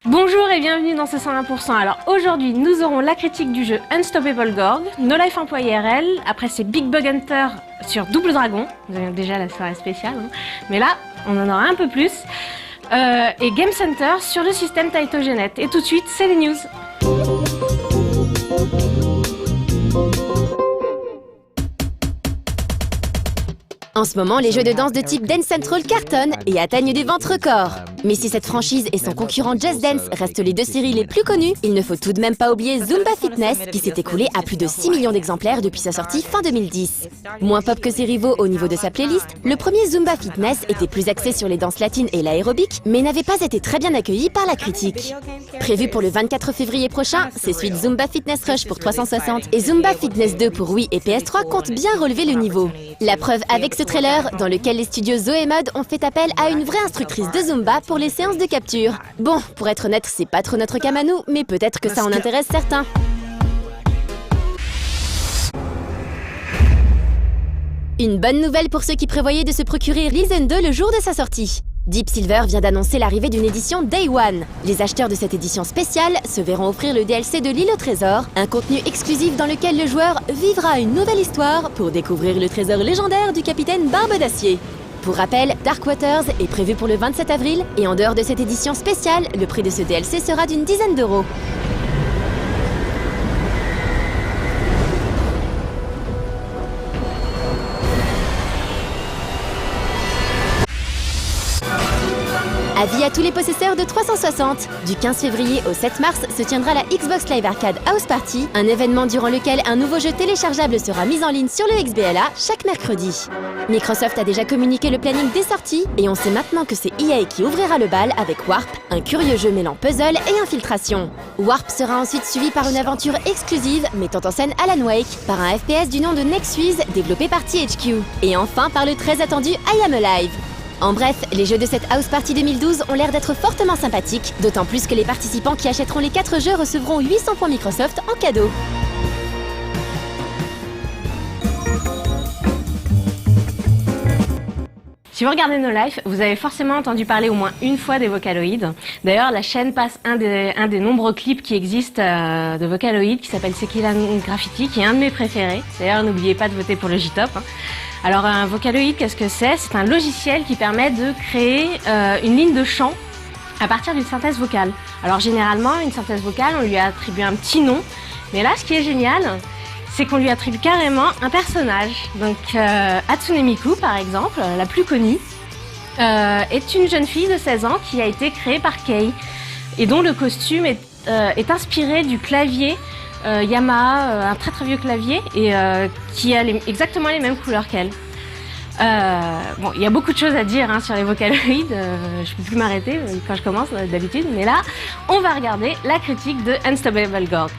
Bonjour et bienvenue dans ce 101%. Alors aujourd'hui, nous aurons la critique du jeu Unstoppable Gorg, No Life Employee IRL, après c'est Big Bug Hunter sur Double Dragon, vous avez déjà la soirée spéciale, hein. Mais là, on en aura un peu plus, et Game Center sur le système Taitogenet. Et tout de suite, c'est les news. En ce moment, les jeux de danse de type Dance Central cartonnent et atteignent des ventes records. Mais si cette franchise et son concurrent Just Dance restent les deux séries les plus connues, il ne faut tout de même pas oublier Zumba Fitness qui s'est écoulé à plus de 6 millions d'exemplaires depuis sa sortie fin 2010. Moins pop que ses rivaux au niveau de sa playlist, le premier Zumba Fitness était plus axé sur les danses latines et l'aérobic, mais n'avait pas été très bien accueilli par la critique. Prévu pour le 24 février prochain, ses suites Zumba Fitness Rush pour 360 et Zumba Fitness 2 pour Wii et PS3 comptent bien relever le niveau. La preuve avec ce trailer, dans lequel les studios Zoemod ont fait appel à une vraie instructrice de Zumba pour les séances de capture. Bon, pour être honnête, c'est pas trop notre cam à nous, mais peut-être que ça en intéresse certains. Une bonne nouvelle pour ceux qui prévoyaient de se procurer Risen 2 le jour de sa sortie. Deep Silver vient d'annoncer l'arrivée d'une édition Day One. Les acheteurs de cette édition spéciale se verront offrir le DLC de l'île au trésor, un contenu exclusif dans lequel le joueur vivra une nouvelle histoire pour découvrir le trésor légendaire du capitaine Barbe d'Acier. Pour rappel, Dark Waters est prévu pour le 27 avril et en dehors de cette édition spéciale, le prix de ce DLC sera d'une dizaine d'euros. Avis à tous les possesseurs de 360. Du 15 février au 7 mars se tiendra la Xbox Live Arcade House Party, un événement durant lequel un nouveau jeu téléchargeable sera mis en ligne sur le XBLA chaque mercredi. Microsoft a déjà communiqué le planning des sorties et on sait maintenant que c'est EA qui ouvrira le bal avec Warp, un curieux jeu mêlant puzzle et infiltration. Warp sera ensuite suivi par une aventure exclusive mettant en scène Alan Wake, par un FPS du nom de Nexus développé par THQ, et enfin par le très attendu I Am Alive. En bref, les jeux de cette House Party 2012 ont l'air d'être fortement sympathiques, d'autant plus que les participants qui achèteront les 4 jeux recevront 800 points Microsoft en cadeau. Si vous regardez No Life, vous avez forcément entendu parler au moins une fois des Vocaloid. D'ailleurs, la chaîne passe un des nombreux clips qui existent de Vocaloid qui s'appelle Sekilan Graffiti, qui est un de mes préférés. D'ailleurs, n'oubliez pas de voter pour le J-Top. Alors, un Vocaloid, qu'est-ce que c'est? C'est un logiciel qui permet de créer une ligne de chant à partir d'une synthèse vocale. Alors, généralement, une synthèse vocale, on lui a attribué un petit nom. Mais là, ce qui est génial, c'est qu'on lui attribue carrément un personnage. Donc Hatsune Miku, par exemple, la plus connue, est une jeune fille de 16 ans qui a été créée par Kei et dont le costume est inspiré du clavier Yamaha, un très très vieux clavier, et qui a exactement les mêmes couleurs qu'elle. Bon, il y a beaucoup de choses à dire sur les Vocaloid, je peux plus m'arrêter quand je commence d'habitude, mais là, on va regarder la critique de Unstoppable Gorg.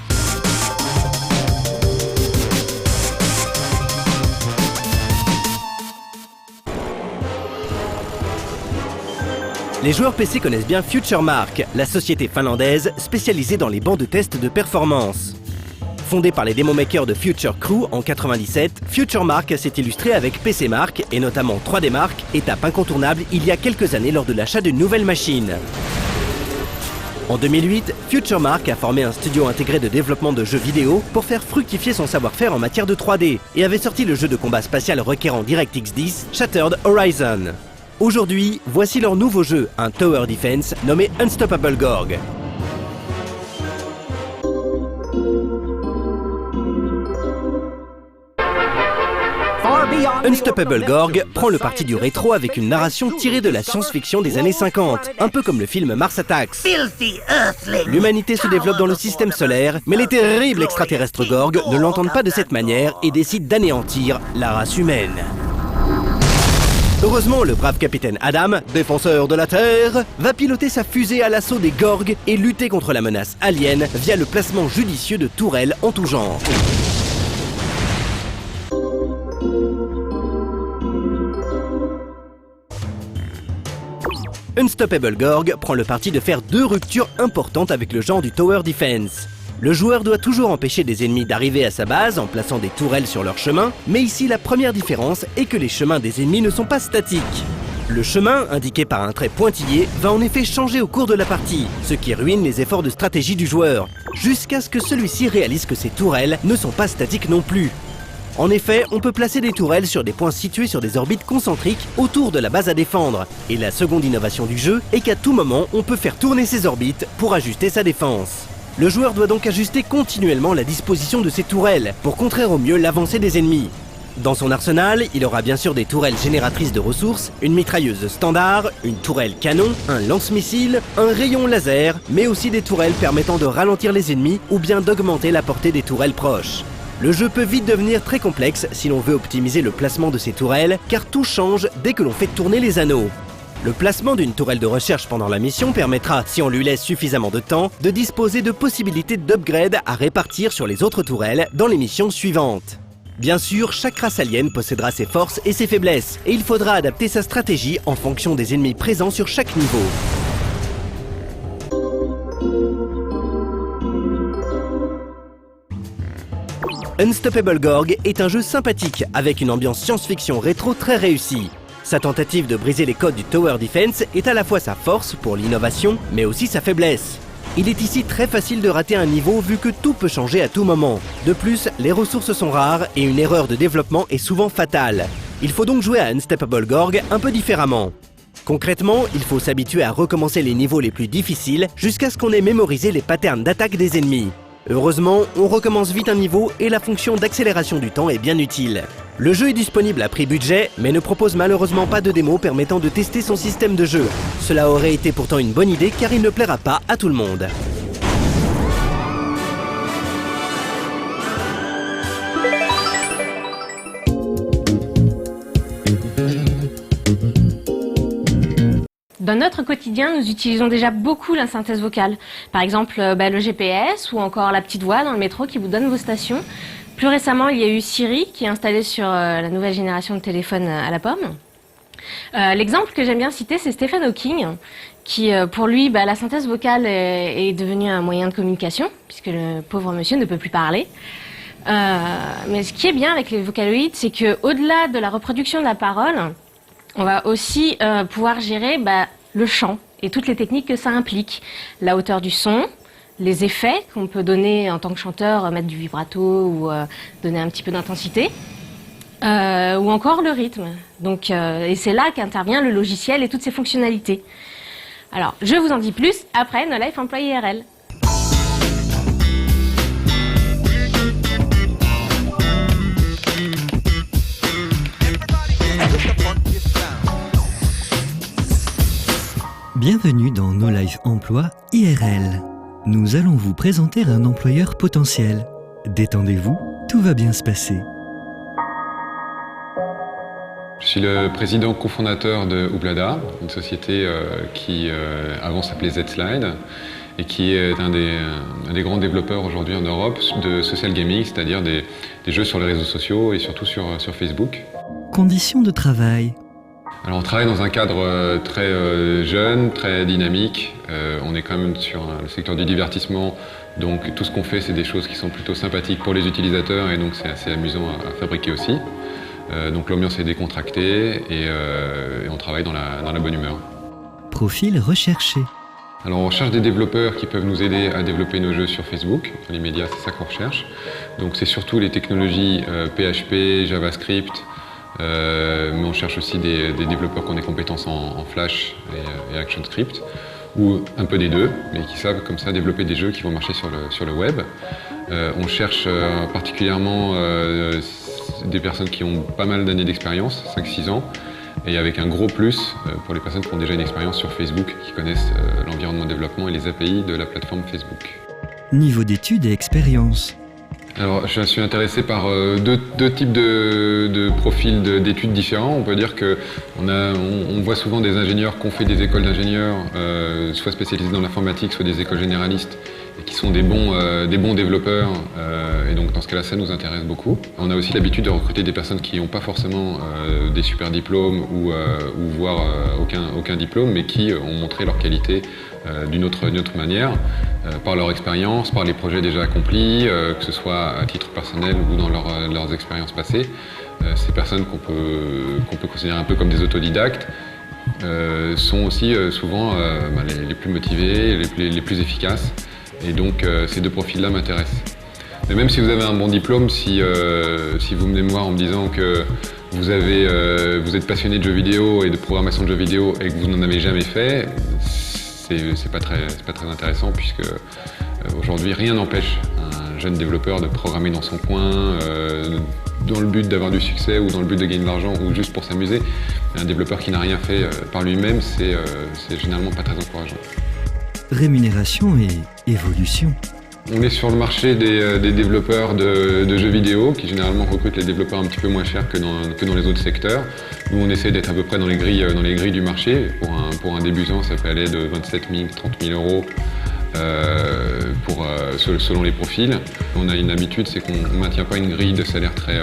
Les joueurs PC connaissent bien FutureMark, la société finlandaise spécialisée dans les bancs de test de performance. Fondée par les démo-makers de Future Crew en 97, FutureMark s'est illustré avec PCMark et notamment 3DMark, étape incontournable il y a quelques années lors de l'achat d'une nouvelle machine. En 2008, FutureMark a formé un studio intégré de développement de jeux vidéo pour faire fructifier son savoir-faire en matière de 3D et avait sorti le jeu de combat spatial requérant DirectX 10, Shattered Horizon. Aujourd'hui, voici leur nouveau jeu, un Tower Defense nommé Unstoppable Gorg. Unstoppable Gorg prend le parti du rétro avec une narration tirée de la science-fiction des années 50, un peu comme le film Mars Attacks. L'humanité se développe dans le système solaire, mais les terribles extraterrestres Gorg ne l'entendent pas de cette manière et décident d'anéantir la race humaine. Heureusement, le brave capitaine Adam, défenseur de la Terre, va piloter sa fusée à l'assaut des Gorg et lutter contre la menace alien via le placement judicieux de tourelles en tout genre. Unstoppable Gorg prend le parti de faire 2 ruptures importantes avec le genre du Tower Defense. Le joueur doit toujours empêcher des ennemis d'arriver à sa base en plaçant des tourelles sur leur chemin, mais ici la première différence est que les chemins des ennemis ne sont pas statiques. Le chemin, indiqué par un trait pointillé, va en effet changer au cours de la partie, ce qui ruine les efforts de stratégie du joueur, jusqu'à ce que celui-ci réalise que ces tourelles ne sont pas statiques non plus. En effet, on peut placer des tourelles sur des points situés sur des orbites concentriques autour de la base à défendre. Et la seconde innovation du jeu est qu'à tout moment, on peut faire tourner ces orbites pour ajuster sa défense. Le joueur doit donc ajuster continuellement la disposition de ses tourelles pour contrer au mieux l'avancée des ennemis. Dans son arsenal, il aura bien sûr des tourelles génératrices de ressources, une mitrailleuse standard, une tourelle canon, un lance-missile, un rayon laser, mais aussi des tourelles permettant de ralentir les ennemis ou bien d'augmenter la portée des tourelles proches. Le jeu peut vite devenir très complexe si l'on veut optimiser le placement de ces tourelles, car tout change dès que l'on fait tourner les anneaux. Le placement d'une tourelle de recherche pendant la mission permettra, si on lui laisse suffisamment de temps, de disposer de possibilités d'upgrade à répartir sur les autres tourelles dans les missions suivantes. Bien sûr, chaque race alien possédera ses forces et ses faiblesses, et il faudra adapter sa stratégie en fonction des ennemis présents sur chaque niveau. Unstoppable Gorg est un jeu sympathique avec une ambiance science-fiction rétro très réussie. Sa tentative de briser les codes du Tower Defense est à la fois sa force pour l'innovation, mais aussi sa faiblesse. Il est ici très facile de rater un niveau vu que tout peut changer à tout moment. De plus, les ressources sont rares et une erreur de développement est souvent fatale. Il faut donc jouer à Unstoppable Gorg un peu différemment. Concrètement, il faut s'habituer à recommencer les niveaux les plus difficiles jusqu'à ce qu'on ait mémorisé les patterns d'attaque des ennemis. Heureusement, on recommence vite un niveau et la fonction d'accélération du temps est bien utile. Le jeu est disponible à prix budget, mais ne propose malheureusement pas de démo permettant de tester son système de jeu. Cela aurait été pourtant une bonne idée car il ne plaira pas à tout le monde. Dans notre quotidien, nous utilisons déjà beaucoup la synthèse vocale. Par exemple, le GPS ou encore la petite voix dans le métro qui vous donne vos stations. Plus récemment, il y a eu Siri qui est installée sur la nouvelle génération de téléphones à la pomme. L'exemple que j'aime bien citer, c'est Stephen Hawking, qui pour lui, la synthèse vocale est devenue un moyen de communication, puisque le pauvre monsieur ne peut plus parler. Mais ce qui est bien avec les vocaloïdes, c'est qu'au-delà de la reproduction de la parole, on va aussi pouvoir gérer le chant et toutes les techniques que ça implique. La hauteur du son, les effets qu'on peut donner en tant que chanteur, mettre du vibrato ou donner un petit peu d'intensité, ou encore le rythme. Donc, et c'est là qu'intervient le logiciel et toutes ses fonctionnalités. Alors, je vous en dis plus après No Life Employee IRL. Bienvenue dans No Life Emploi IRL. Nous allons vous présenter un employeur potentiel. Détendez-vous, tout va bien se passer. Je suis le président cofondateur de Ublada, une société qui avant s'appelait Z-Slide et qui est un des grands développeurs aujourd'hui en Europe de social gaming, c'est-à-dire des jeux sur les réseaux sociaux et surtout sur Facebook. Conditions de travail. Alors on travaille dans un cadre très jeune, très dynamique. On est quand même sur le secteur du divertissement, donc tout ce qu'on fait c'est des choses qui sont plutôt sympathiques pour les utilisateurs et donc c'est assez amusant à fabriquer aussi. Donc l'ambiance est décontractée et on travaille dans la bonne humeur. Profil recherché. Alors on recherche des développeurs qui peuvent nous aider à développer nos jeux sur Facebook. Dans les médias, c'est ça qu'on recherche. Donc c'est surtout les technologies PHP, JavaScript, mais on cherche aussi des développeurs qui ont des compétences en Flash et ActionScript, ou un peu des deux, mais qui savent comme ça développer des jeux qui vont marcher sur le web. On cherche particulièrement des personnes qui ont pas mal d'années d'expérience, 5-6 ans, et avec un gros plus pour les personnes qui ont déjà une expérience sur Facebook, qui connaissent l'environnement de développement et les API de la plateforme Facebook. Niveau d'études et expérience. Alors, je suis intéressé par deux types de profils d'études différents. On peut dire qu'on voit souvent des ingénieurs qui ont fait des écoles d'ingénieurs, soit spécialisés dans l'informatique, soit des écoles généralistes, et qui sont des bons développeurs. Et donc, dans ce cas-là, ça nous intéresse beaucoup. On a aussi l'habitude de recruter des personnes qui n'ont pas forcément des super diplômes ou voire aucun diplôme, mais qui ont montré leur qualité d'une autre manière, par leur expérience, par les projets déjà accomplis, que ce soit à titre personnel ou dans leurs expériences passées. Ces personnes qu'on peut considérer un peu comme des autodidactes, sont aussi souvent les plus motivés, les plus efficaces. Et donc ces deux profils-là m'intéressent. Mais même si vous avez un bon diplôme, si vous venez me voir en me disant que vous êtes passionné de jeux vidéo et de programmation de jeux vidéo et que vous n'en avez jamais fait, c'est pas très intéressant, puisque aujourd'hui rien n'empêche un jeune développeur de programmer dans son coin dans le but d'avoir du succès ou dans le but de gagner de l'argent ou juste pour s'amuser. Un développeur qui n'a rien fait par lui-même, c'est généralement pas très encourageant. Rémunération et évolution. On est sur le marché des développeurs de jeux vidéo qui généralement recrutent les développeurs un petit peu moins chers que dans les autres secteurs. Nous, on essaie d'être à peu près dans les grilles du marché. Pour un débutant, ça peut aller de 27 000, 30 000 euros selon les profils. On a une habitude, c'est qu'on ne maintient pas une grille de salaire très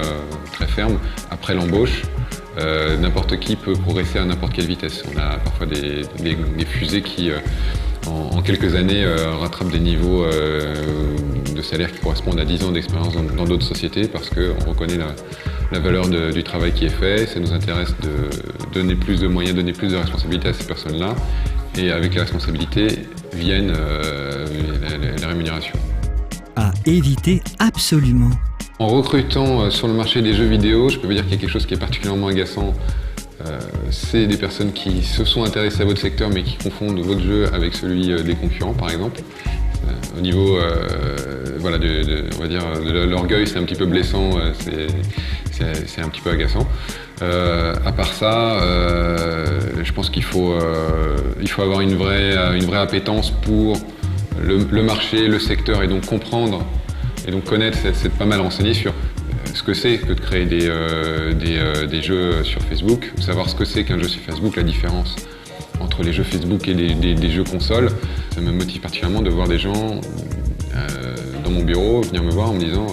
ferme après l'embauche. N'importe qui peut progresser à n'importe quelle vitesse. On a parfois des fusées qui, en quelques années, rattrapent des niveaux de salaire qui correspondent à 10 ans d'expérience dans d'autres sociétés, parce qu'on reconnaît la valeur du travail qui est fait. Ça nous intéresse de donner plus de moyens, donner plus de responsabilités à ces personnes-là. Et avec les responsabilités viennent les rémunérations. À éviter absolument. En recrutant sur le marché des jeux vidéo, je peux vous dire qu'il y a quelque chose qui est particulièrement agaçant. C'est des personnes qui se sont intéressées à votre secteur mais qui confondent votre jeu avec celui des concurrents, par exemple. Au niveau on va dire, de l'orgueil, c'est un petit peu blessant, c'est un petit peu agaçant. À part ça, je pense qu'il faut avoir une vraie appétence pour le marché, le secteur, et donc comprendre et donc connaître, c'est pas mal renseigné sur ce que c'est que de créer des jeux sur Facebook, savoir ce que c'est qu'un jeu sur Facebook, la différence entre les jeux Facebook et des jeux consoles. Ça me motive particulièrement de voir des gens dans mon bureau venir me voir en me disant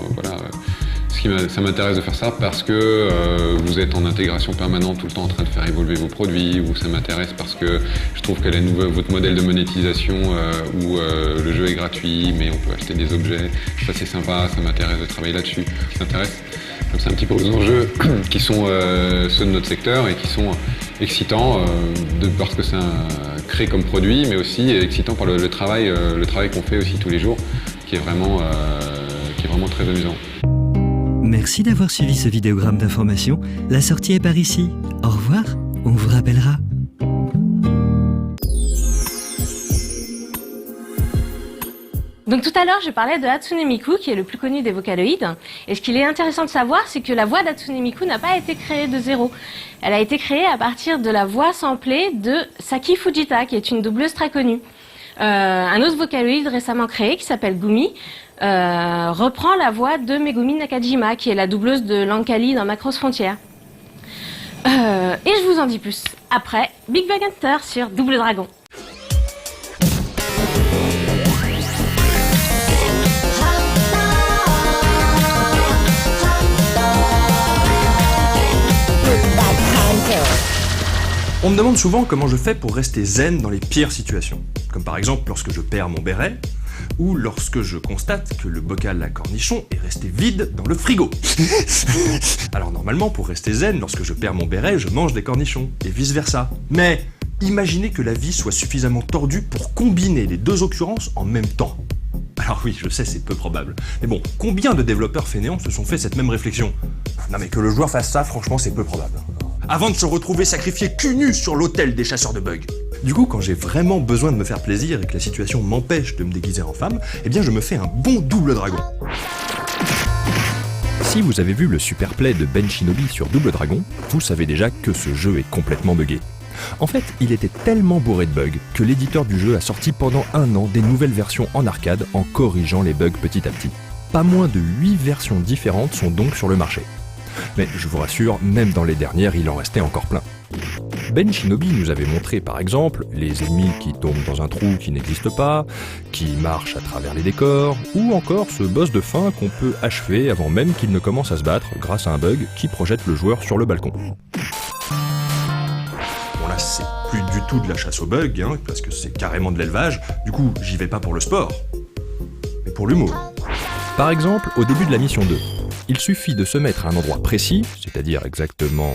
ça m'intéresse de faire ça parce que vous êtes en intégration permanente tout le temps en train de faire évoluer vos produits, ou ça m'intéresse parce que je trouve que votre modèle de monétisation où le jeu est gratuit mais on peut acheter des objets, ça c'est sympa, ça m'intéresse de travailler là-dessus, ça m'intéresse. Donc c'est un petit peu aux enjeux qui sont ceux de notre secteur et qui sont excitants parce que ça crée comme produit, mais aussi excitant par le travail qu'on fait aussi tous les jours, qui est vraiment très amusant. Merci d'avoir suivi ce vidéogramme d'information. La sortie est par ici. Au revoir, on vous rappellera. Donc tout à l'heure, je parlais de Hatsune Miku, qui est le plus connu des Vocaloïdes. Et ce qu'il est intéressant de savoir, c'est que la voix d'Hatsune Miku n'a pas été créée de zéro. Elle a été créée à partir de la voix samplée de Saki Fujita, qui est une doubleuse très connue. Un autre Vocaloïde récemment créé, qui s'appelle Gumi, reprend la voix de Megumi Nakajima, qui est la doubleuse de Lankali dans Macross Frontier. Et je vous en dis plus après Big Bug Hunter sur Double Dragon. On me demande souvent comment je fais pour rester zen dans les pires situations, comme par exemple lorsque je perds mon béret, ou lorsque je constate que le bocal à cornichons est resté vide dans le frigo. Alors normalement, pour rester zen, lorsque je perds mon béret, je mange des cornichons, et vice versa. Mais imaginez que la vie soit suffisamment tordue pour combiner les deux occurrences en même temps. Alors oui, je sais, c'est peu probable. Mais bon, combien de développeurs fainéants se sont fait cette même réflexion? Non mais que le joueur fasse ça, franchement, c'est peu probable. Avant de se retrouver sacrifié cul nu sur l'autel des chasseurs de bugs. Du coup, quand j'ai vraiment besoin de me faire plaisir et que la situation m'empêche de me déguiser en femme, eh bien je me fais un bon double dragon. Si vous avez vu le super play de Ben Shinobi sur Double Dragon, vous savez déjà que ce jeu est complètement buggé. En fait, il était tellement bourré de bugs que l'éditeur du jeu a sorti pendant 1 an des nouvelles versions en arcade en corrigeant les bugs petit à petit. Pas moins de 8 versions différentes sont donc sur le marché. Mais je vous rassure, même dans les dernières, il en restait encore plein. Ben Shinobi nous avait montré par exemple les ennemis qui tombent dans un trou qui n'existe pas, qui marchent à travers les décors, ou encore ce boss de fin qu'on peut achever avant même qu'il ne commence à se battre grâce à un bug qui projette le joueur sur le balcon. Bon là, c'est plus du tout de la chasse aux bugs, hein, parce que c'est carrément de l'élevage, du coup j'y vais pas pour le sport, mais pour l'humour. Par exemple, au début de la mission 2, il suffit de se mettre à un endroit précis, c'est-à-dire exactement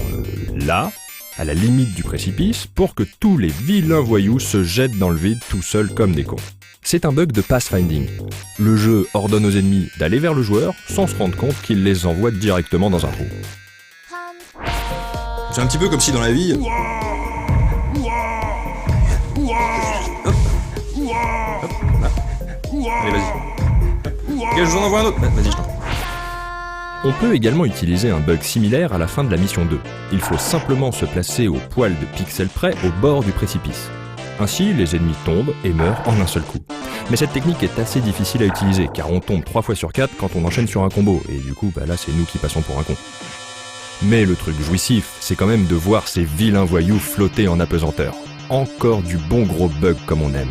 là, à la limite du précipice, pour que tous les vilains voyous se jettent dans le vide tout seuls comme des cons. C'est un bug de pathfinding. Le jeu ordonne aux ennemis d'aller vers le joueur sans se rendre compte qu'il les envoie directement dans un trou. C'est un petit peu comme si dans la vie... Hop. Allez, vas-y. Ok, je vous en envoie un autre. Vas-y, je t'en prie. On peut également utiliser un bug similaire à la fin de la mission 2. Il faut simplement se placer au poil de pixels près au bord du précipice. Ainsi, les ennemis tombent et meurent en un seul coup. Mais cette technique est assez difficile à utiliser, car on tombe 3 fois sur 4 quand on enchaîne sur un combo, et du coup, là c'est nous qui passons pour un con. Mais le truc jouissif, c'est quand même de voir ces vilains voyous flotter en apesanteur. Encore du bon gros bug comme on aime.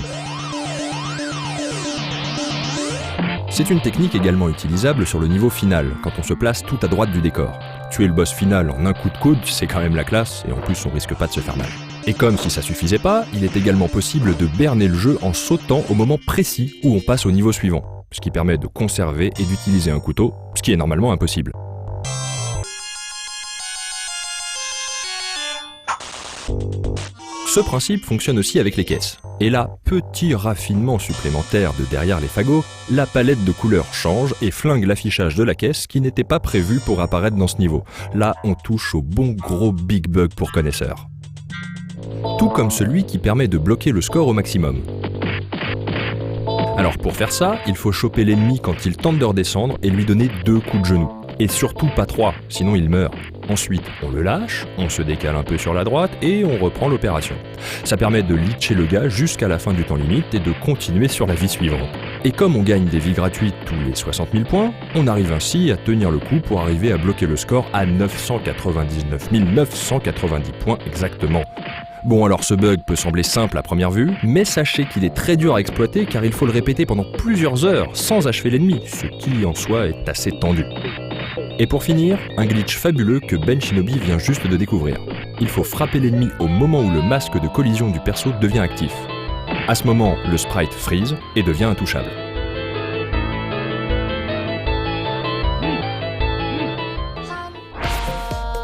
C'est une technique également utilisable sur le niveau final, quand on se place tout à droite du décor. Tuer le boss final en un coup de coude, c'est quand même la classe, et en plus on risque pas de se faire mal. Et comme si ça suffisait pas, il est également possible de berner le jeu en sautant au moment précis où on passe au niveau suivant, ce qui permet de conserver et d'utiliser un couteau, ce qui est normalement impossible. Ce principe fonctionne aussi avec les caisses. Et là, petit raffinement supplémentaire de derrière les fagots, la palette de couleurs change et flingue l'affichage de la caisse qui n'était pas prévu pour apparaître dans ce niveau. Là, on touche au bon gros big bug pour connaisseurs. Tout comme celui qui permet de bloquer le score au maximum. Alors pour faire ça, il faut choper l'ennemi quand il tente de redescendre et lui donner 2 coups de genou. Et surtout pas 3, sinon il meurt. Ensuite, on le lâche, on se décale un peu sur la droite et on reprend l'opération. Ça permet de leecher le gars jusqu'à la fin du temps limite et de continuer sur la vie suivante. Et comme on gagne des vies gratuites tous les 60 000 points, on arrive ainsi à tenir le coup pour arriver à bloquer le score à 999 990 points exactement. Bon, alors ce bug peut sembler simple à première vue, mais sachez qu'il est très dur à exploiter car il faut le répéter pendant plusieurs heures sans achever l'ennemi, ce qui en soi est assez tendu. Et pour finir, un glitch fabuleux que Benshinobi vient juste de découvrir. Il faut frapper l'ennemi au moment où le masque de collision du perso devient actif. À ce moment, le sprite freeze et devient intouchable.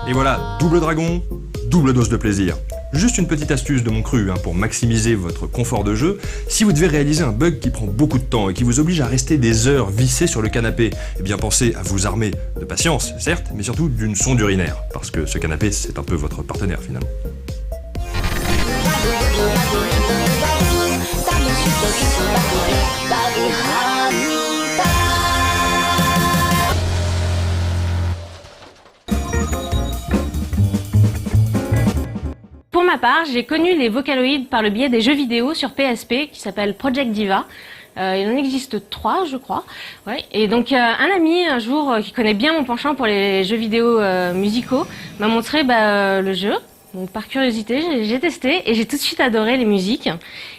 Et voilà, double dragon, double dose de plaisir. Juste une petite astuce de mon cru pour maximiser votre confort de jeu. Si vous devez réaliser un bug qui prend beaucoup de temps et qui vous oblige à rester des heures vissé sur le canapé, eh bien pensez à vous armer de patience, certes, mais surtout d'une sonde urinaire, parce que ce canapé, c'est un peu votre partenaire finalement. Pour ma part, j'ai connu les Vocaloid par le biais des jeux vidéo sur PSP qui s'appellent Project Diva. Il en existe 3, je crois. Ouais. Et donc un ami un jour qui connaît bien mon penchant pour les jeux vidéo musicaux m'a montré le jeu. Donc par curiosité, j'ai testé et j'ai tout de suite adoré les musiques.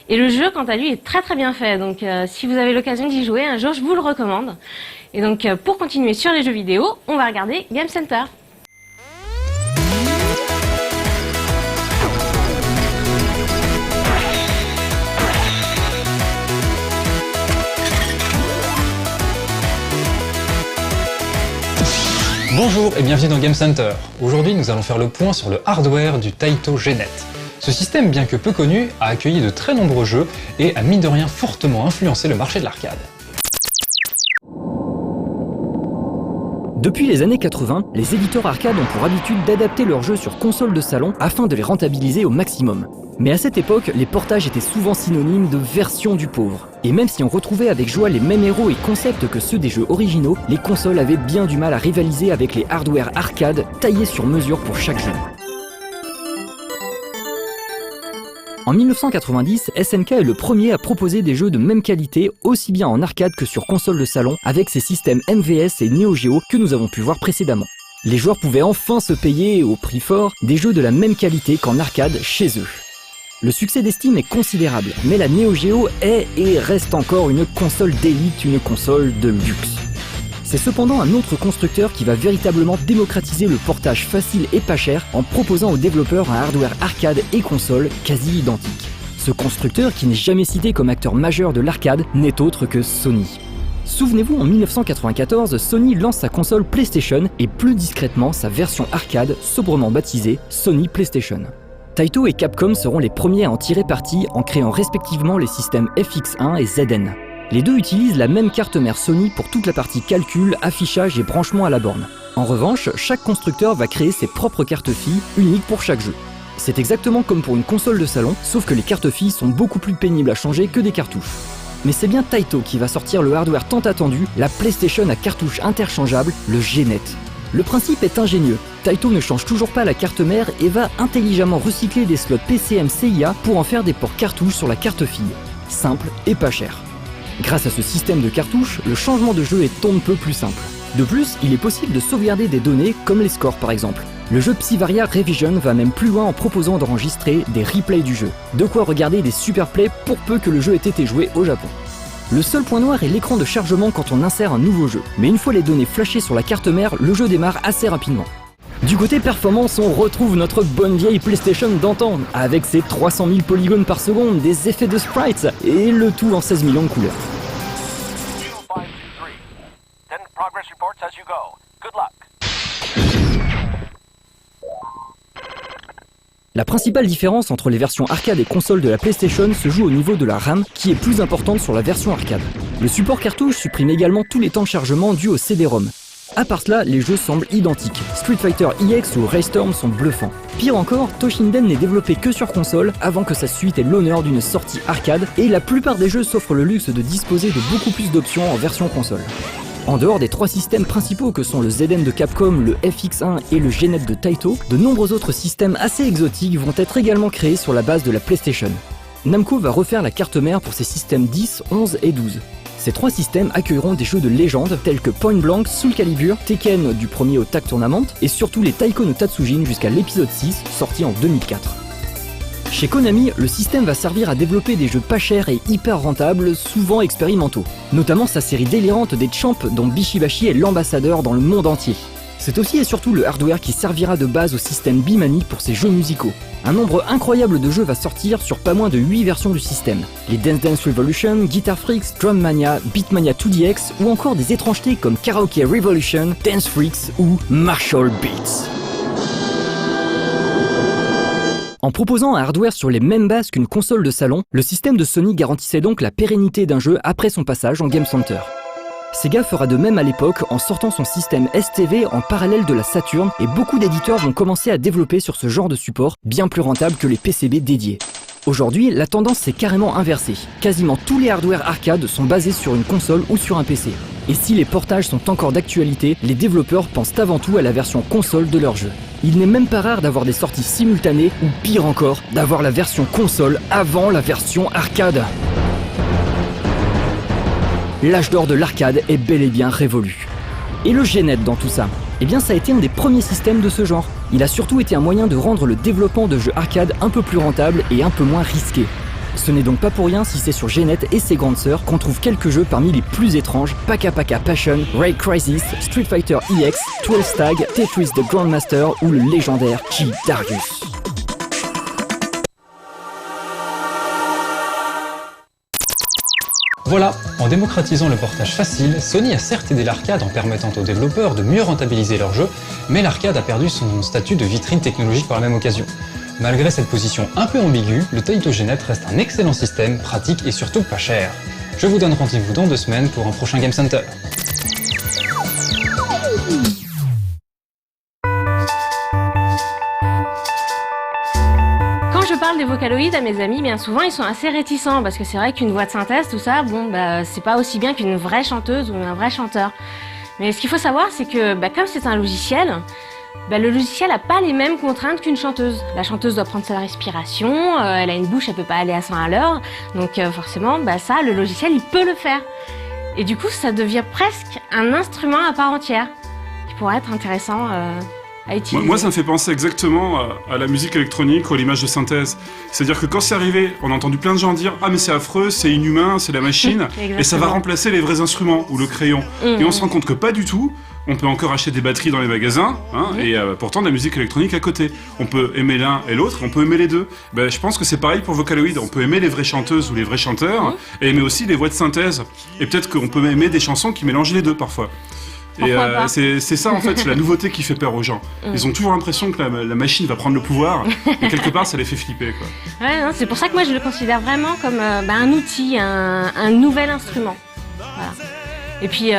Et le jeu, quant à lui, est très très bien fait. Donc si vous avez l'occasion d'y jouer un jour, je vous le recommande. Et donc pour continuer sur les jeux vidéo, on va regarder Game Center. Bonjour et bienvenue dans Game Center. Aujourd'hui, nous allons faire le point sur le hardware du Taito G-Net. Ce système, bien que peu connu, a accueilli de très nombreux jeux et a mine de rien fortement influencé le marché de l'arcade. Depuis les années 80, les éditeurs arcade ont pour habitude d'adapter leurs jeux sur console de salon afin de les rentabiliser au maximum. Mais à cette époque, les portages étaient souvent synonymes de version du pauvre. Et même si on retrouvait avec joie les mêmes héros et concepts que ceux des jeux originaux, les consoles avaient bien du mal à rivaliser avec les hardware arcade taillés sur mesure pour chaque jeu. En 1990, SNK est le premier à proposer des jeux de même qualité, aussi bien en arcade que sur console de salon, avec ses systèmes MVS et Neo Geo que nous avons pu voir précédemment. Les joueurs pouvaient enfin se payer, au prix fort, des jeux de la même qualité qu'en arcade chez eux. Le succès d'Esteam est considérable, mais la Neo Geo est et reste encore une console d'élite, une console de luxe. C'est cependant un autre constructeur qui va véritablement démocratiser le portage facile et pas cher en proposant aux développeurs un hardware arcade et console quasi identique. Ce constructeur, qui n'est jamais cité comme acteur majeur de l'arcade, n'est autre que Sony. Souvenez-vous, en 1994, Sony lance sa console PlayStation et plus discrètement sa version arcade, sobrement baptisée Sony PlayStation. Taito et Capcom seront les premiers à en tirer parti en créant respectivement les systèmes FX1 et ZN. Les deux utilisent la même carte mère Sony pour toute la partie calcul, affichage et branchement à la borne. En revanche, chaque constructeur va créer ses propres cartes filles, uniques pour chaque jeu. C'est exactement comme pour une console de salon, sauf que les cartes filles sont beaucoup plus pénibles à changer que des cartouches. Mais c'est bien Taito qui va sortir le hardware tant attendu, la PlayStation à cartouches interchangeables, le G-Net. Le principe est ingénieux. Taito ne change toujours pas la carte mère et va intelligemment recycler des slots PCM-CIA pour en faire des ports cartouches sur la carte fille. Simple et pas cher. Grâce à ce système de cartouches, le changement de jeu est un peu plus simple. De plus, il est possible de sauvegarder des données comme les scores par exemple. Le jeu Psyvaria Revision va même plus loin en proposant d'enregistrer des replays du jeu. De quoi regarder des super plays pour peu que le jeu ait été joué au Japon. Le seul point noir est l'écran de chargement quand on insère un nouveau jeu. Mais une fois les données flashées sur la carte mère, le jeu démarre assez rapidement. Du côté performance, on retrouve notre bonne vieille PlayStation d'antan, avec ses 300 000 polygones par seconde, des effets de sprites, et le tout en 16 millions de couleurs. La principale différence entre les versions arcade et console de la PlayStation se joue au niveau de la RAM, qui est plus importante sur la version arcade. Le support cartouche supprime également tous les temps de chargement dus au CD-ROM. À part cela, les jeux semblent identiques. Street Fighter EX ou Raystorm sont bluffants. Pire encore, Toshinden n'est développé que sur console avant que sa suite ait l'honneur d'une sortie arcade, et la plupart des jeux s'offrent le luxe de disposer de beaucoup plus d'options en version console. En dehors des trois systèmes principaux que sont le ZN de Capcom, le FX1 et le G-Net de Taito, de nombreux autres systèmes assez exotiques vont être également créés sur la base de la PlayStation. Namco va refaire la carte mère pour ses systèmes 10, 11 et 12. Ces trois systèmes accueilleront des jeux de légende tels que Point Blank, Soul Calibur, Tekken du premier au Tag Tournament et surtout les Taiko no Tatsujin jusqu'à l'épisode 6 sorti en 2004. Chez Konami, le système va servir à développer des jeux pas chers et hyper rentables, souvent expérimentaux. Notamment sa série délirante des Champs dont Bishibashi est l'ambassadeur dans le monde entier. C'est aussi et surtout le hardware qui servira de base au système Bimani pour ses jeux musicaux. Un nombre incroyable de jeux va sortir sur pas moins de 8 versions du système. Les Dance Dance Revolution, Guitar Freaks, Drum Mania, Beatmania 2DX ou encore des étrangetés comme Karaoke Revolution, Dance Freaks ou Marshall Beats. En proposant un hardware sur les mêmes bases qu'une console de salon, le système de Sony garantissait donc la pérennité d'un jeu après son passage en Game Center. Sega fera de même à l'époque en sortant son système STV en parallèle de la Saturn et beaucoup d'éditeurs vont commencer à développer sur ce genre de support, bien plus rentable que les PCB dédiés. Aujourd'hui, la tendance s'est carrément inversée. Quasiment tous les hardware arcade sont basés sur une console ou sur un PC. Et si les portages sont encore d'actualité, les développeurs pensent avant tout à la version console de leur jeu. Il n'est même pas rare d'avoir des sorties simultanées ou pire encore, d'avoir la version console avant la version arcade. L'âge d'or de l'arcade est bel et bien révolu. Et le G-Net dans tout ça ? Eh bien ça a été un des premiers systèmes de ce genre. Il a surtout été un moyen de rendre le développement de jeux arcade un peu plus rentable et un peu moins risqué. Ce n'est donc pas pour rien si c'est sur G-Net et ses grandes sœurs qu'on trouve quelques jeux parmi les plus étranges, Paka Paka Passion, Raid Crisis, Street Fighter EX, 12 Stag, Tetris The Grandmaster ou le légendaire G-Darius. Voilà, en démocratisant le portage facile, Sony a certes aidé l'arcade en permettant aux développeurs de mieux rentabiliser leurs jeux, mais l'arcade a perdu son statut de vitrine technologique par la même occasion. Malgré cette position un peu ambiguë, le Taito G-Net reste un excellent système, pratique et surtout pas cher. Je vous donne rendez-vous dans 2 semaines pour un prochain Game Center. Quand je parle des Vocaloid à mes amis, bien souvent ils sont assez réticents parce que c'est vrai qu'une voix de synthèse, tout ça, c'est pas aussi bien qu'une vraie chanteuse ou un vrai chanteur. Mais ce qu'il faut savoir, c'est que comme c'est un logiciel, le logiciel n'a pas les mêmes contraintes qu'une chanteuse. La chanteuse doit prendre sa respiration, elle a une bouche, elle peut pas aller à 100 à l'heure, donc forcément, ça, le logiciel, il peut le faire. Et du coup, ça devient presque un instrument à part entière, qui pourrait être intéressant à utiliser. Moi, ça me fait penser exactement à la musique électronique ou à l'image de synthèse. C'est-à-dire que quand c'est arrivé, on a entendu plein de gens dire « Ah mais c'est affreux, c'est inhumain, c'est la machine », et ça va remplacer les vrais instruments ou le crayon. Et on se rend compte que pas du tout. on peut encore acheter des batteries dans les magasins, hein, et pourtant de la musique électronique à côté. On peut aimer l'un et l'autre, on peut aimer les deux. Ben, je pense que c'est pareil pour Vocaloid, on peut aimer les vraies chanteuses ou les vrais chanteurs, et aimer aussi les voix de synthèse. Et peut-être qu'on peut aimer des chansons qui mélangent les deux parfois. Et c'est ça en fait, c'est la nouveauté qui fait peur aux gens. Ils ont toujours l'impression que la machine va prendre le pouvoir, et quelque part ça les fait flipper, quoi. Ouais, non, c'est pour ça que moi je le considère vraiment comme un outil, un nouvel instrument. Voilà. Et puis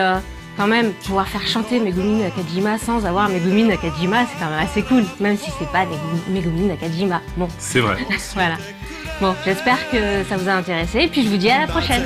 quand même, pouvoir faire chanter Megumi Nakajima sans avoir Megumi Nakajima, c'est quand même assez cool, même si c'est pas Megumi Nakajima. Bon. C'est vrai. Voilà. Bon, j'espère que ça vous a intéressé, et puis je vous dis à la prochaine.